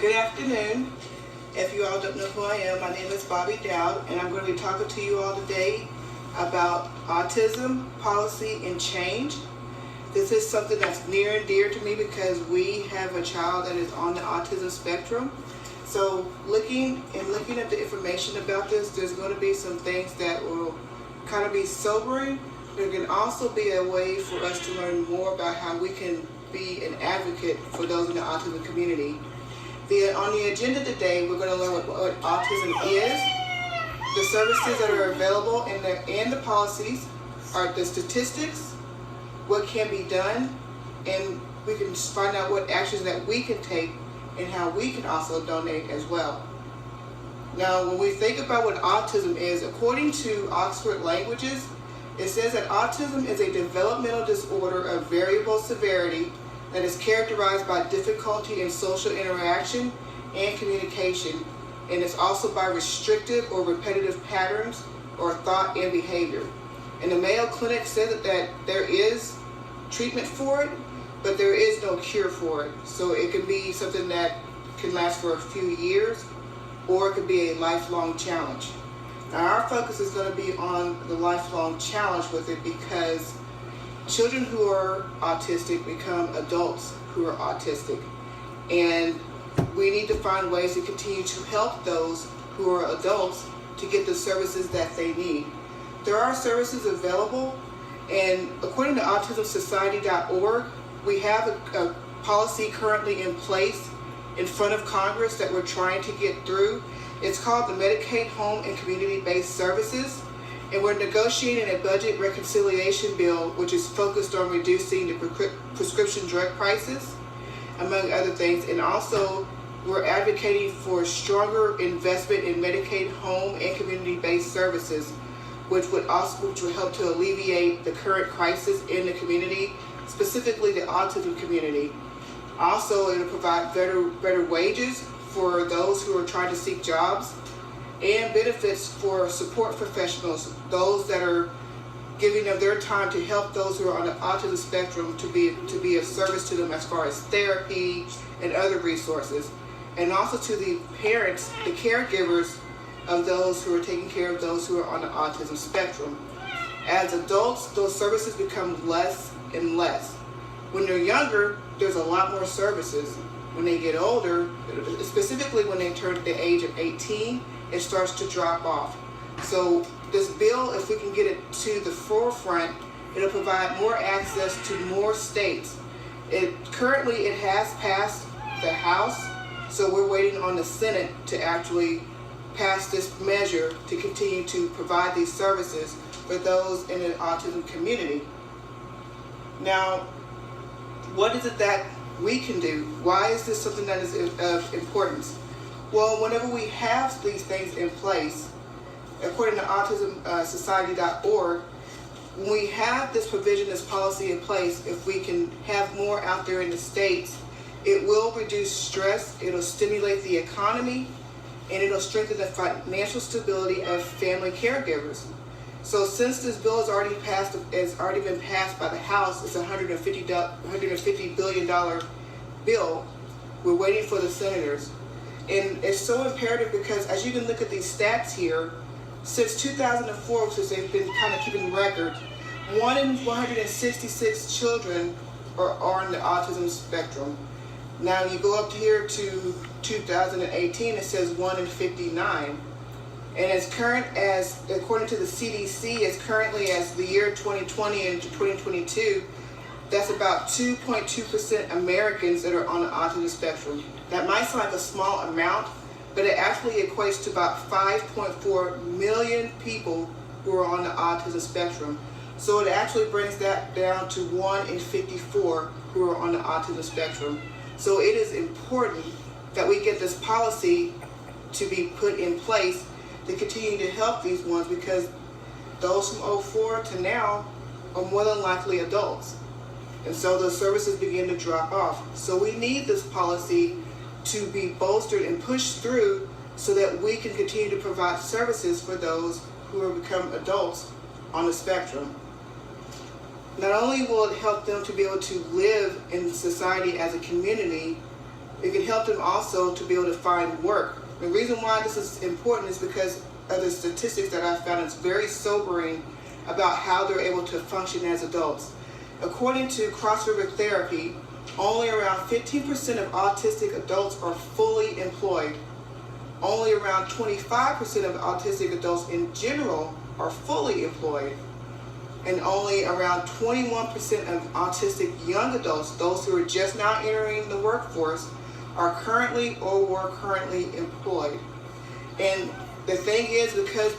Good afternoon. If you all don't know who I am, my name is Bobby Dowd, and I'm going to be talking to you all today about autism, policy, and change. This is something that's near and dear to me because we have a child that is on the autism spectrum. So looking at the information about this, there's going to be some things that will kind of be sobering. There can also be a way for us to learn more about how we can be an advocate for those in the autism community. On the agenda today, we're going to learn what autism is, the services that are available, and the policies, are the statistics, what can be done, and we can find out what actions that we can take and how we can also donate as well. Now, when we think about what autism is, according to Oxford Languages, it says that autism is a developmental disorder of variable severity that is characterized by difficulty in social interaction and communication, and is also by restrictive or repetitive patterns or thought and behavior. And the Mayo Clinic says that there is treatment for it, but there is no cure for it. So it can be something that can last for a few years, or it could be a lifelong challenge. Now, our focus is going to be on the lifelong challenge with it because children who are autistic become adults who are autistic, and we need to find ways to continue to help those who are adults to get the services that they need. There are services available, and according to autismsociety.org, we have a policy currently in place in front of Congress that we're trying to get through. It's called the Medicaid Home and Community-Based Services, and we're negotiating a budget reconciliation bill which is focused on reducing the prescription drug prices, among other things. And also, we're advocating for stronger investment in Medicaid home and community-based services, which will help to alleviate the current crisis in the community, specifically the autism community. Also, it'll provide better wages for those who are trying to seek jobs, and benefits for support professionals, those that are giving of their time to help those who are on the autism spectrum to be of service to them as far as therapy and other resources. And also to the parents, the caregivers of those who are taking care of those who are on the autism spectrum. As adults, those services become less and less. When they're younger, there's a lot more services. When they get older, specifically when they turn the age of 18, it starts to drop off. So this bill, if we can get it to the forefront, it'll provide more access to more states. Currently it has passed the House, so we're waiting on the Senate to actually pass this measure to continue to provide these services for those in the autism community. Now, what is it that we can do? Why is this something that is of importance? Well, whenever we have these things in place, according to autismsociety.org, when we have this provision, this policy in place, if we can have more out there in the states, it will reduce stress, it'll stimulate the economy, and it'll strengthen the financial stability of family caregivers. So since this bill has already been passed by the House, it's a $150 billion bill. We're waiting for the senators. And it's so imperative because, as you can look at these stats here, since 2004, since they've been kind of keeping records, 1 in 166 children are on the autism spectrum. Now you go up here to 2018, it says 1 in 59. And according to the CDC, as currently as the year 2020 and 2022, that's about 2.2% Americans that are on the autism spectrum. That might sound like a small amount, but it actually equates to about 5.4 million people who are on the autism spectrum. So it actually brings that down to 1 in 54 who are on the autism spectrum. So it is important that we get this policy to be put in place to continue to help these ones, because those from 04 to now are more than likely adults. And so the services begin to drop off. So we need this policy to be bolstered and pushed through so that we can continue to provide services for those who have become adults on the spectrum. Not only will it help them to be able to live in society as a community, It can help them also to be able to find work. The reason why this is important is because of the statistics that I found. It's very sobering about how they're able to function as adults. According to Cross River Therapy, only around 15% of autistic adults are fully employed. Only around 25% of autistic adults in general are fully employed. And only around 21% of autistic young adults, those who are just now entering the workforce, are currently or were currently employed. And the thing is, because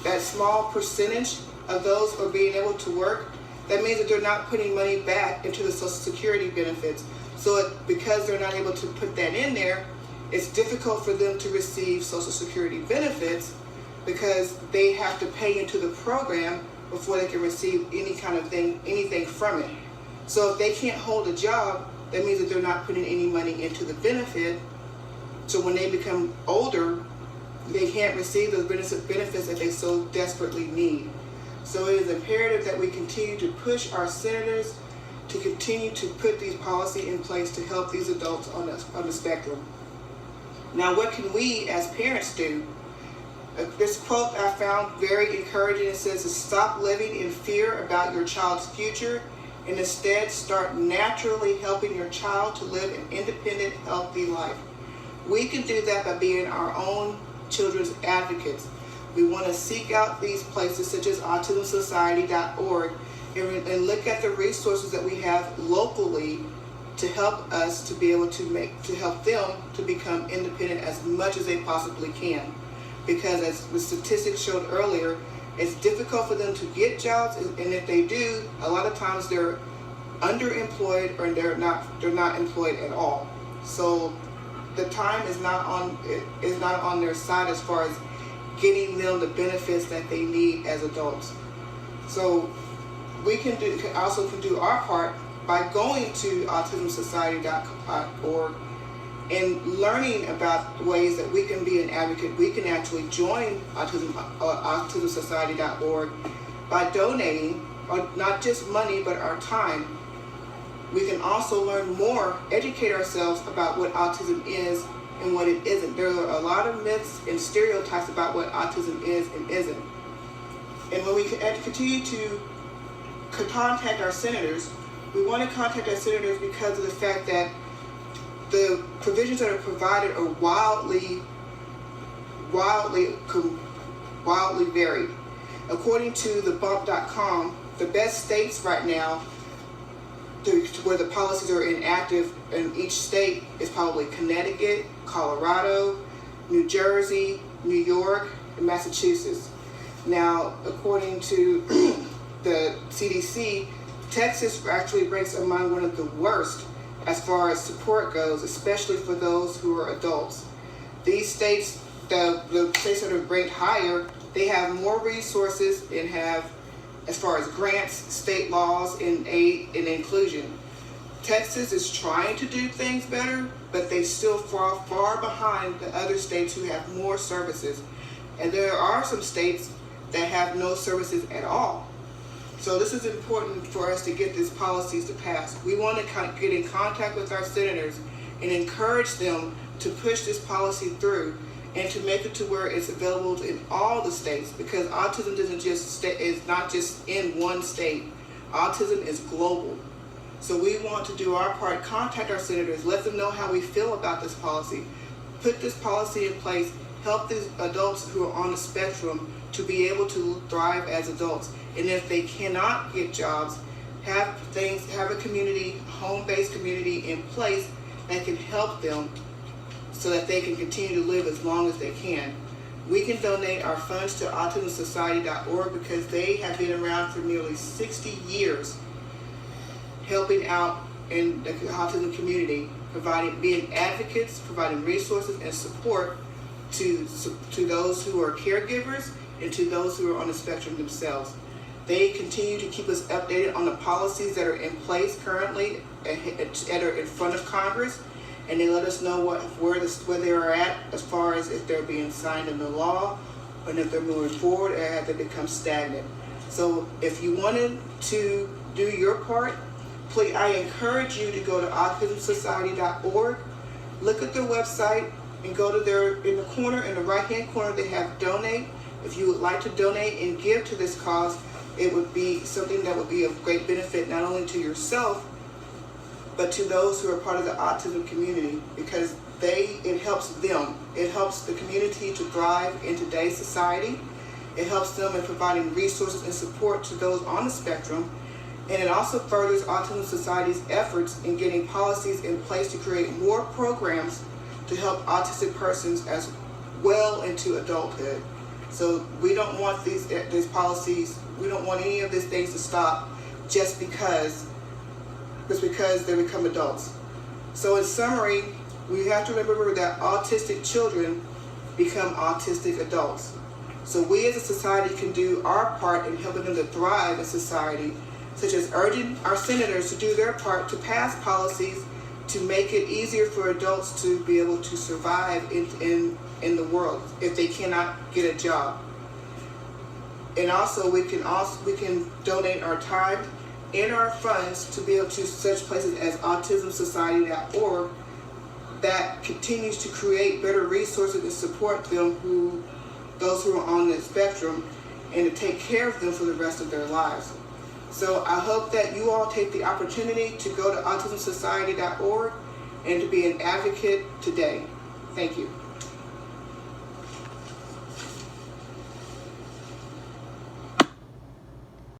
that small percentage of those are being able to work, that means that they're not putting money back into the Social Security benefits. So because they're not able to put that in there, it's difficult for them to receive Social Security benefits because they have to pay into the program before they can receive anything from it. So if they can't hold a job, that means that they're not putting any money into the benefit. So when they become older, they can't receive those benefits that they so desperately need. So it is imperative that we continue to push our senators to continue to put these policies in place to help these adults on the spectrum. Now, what can we as parents do? This quote I found very encouraging. It says to stop living in fear about your child's future and instead start naturally helping your child to live an independent, healthy life. We can do that by being our own children's advocates. We want to seek out these places such as autismsociety.org and look at the resources that we have locally to help us to be able to help them to become independent as much as they possibly can. Because as the statistics showed earlier, it's difficult for them to get jobs, and if they do, a lot of times they're underemployed or they're not employed at all. So the time is not on their side as far as getting them the benefits that they need as adults. So we can also do our part by going to autismsociety.org and learning about ways that we can be an advocate. We can actually join autismsociety.org by donating, not just money, but our time. We can also learn more, educate ourselves about what autism is and what it isn't. There are a lot of myths and stereotypes about what autism is and isn't. And when we continue to contact our senators, we want to contact our senators because of the fact that the provisions that are provided are wildly varied. According to thebump.com, the best states right now where the policies are inactive in each state is probably Connecticut, Colorado, New Jersey, New York, and Massachusetts. Now, according to the CDC, Texas actually ranks among one of the worst as far as support goes, especially for those who are adults. These states, the states that are ranked higher, they have more resources and have, as far as grants, state laws, and aid and inclusion. Texas is trying to do things better, but they still fall far behind the other states who have more services. And there are some states that have no services at all. So this is important for us to get these policies to pass. We want to get in contact with our senators and encourage them to push this policy through and to make it to where it's available in all the states, because autism is not just in one state. Autism is global. So we want to do our part, contact our senators, let them know how we feel about this policy, put this policy in place, help these adults who are on the spectrum to be able to thrive as adults. And if they cannot get jobs, have a community, home-based community in place that can help them so that they can continue to live as long as they can. We can donate our funds to autismsociety.org because they have been around for nearly 60 years helping out in the autism community, being advocates, providing resources and support to those who are caregivers and to those who are on the spectrum themselves. They continue to keep us updated on the policies that are in place currently that are in front of Congress, and they let us know where they are at as far as if they're being signed into law and if they're moving forward or have they become stagnant. So if you wanted to do your part, please, I encourage you to go to autismsociety.org look at their website and go to in the corner, in the right-hand corner, they have donate. If you would like to donate and give to this cause, it would be something that would be of great benefit not only to yourself, but to those who are part of the autism community, because it helps them. It helps the community to thrive in today's society. It helps them in providing resources and support to those on the spectrum. And it also furthers Autism Society's efforts in getting policies in place to create more programs to help autistic persons as well into adulthood. So we don't want these policies, we don't want any of these things to stop just because they become adults. So in summary, we have to remember that autistic children become autistic adults. So we as a society can do our part in helping them to thrive in society, such as urging our senators to do their part to pass policies to make it easier for adults to be able to survive in the world if they cannot get a job. And also we can donate our time and our funds to be able to such places as autismsociety.org that continues to create better resources and support those who are on the spectrum, and to take care of them for the rest of their lives. So I hope that you all take the opportunity to go to autismsociety.org and to be an advocate today. Thank you.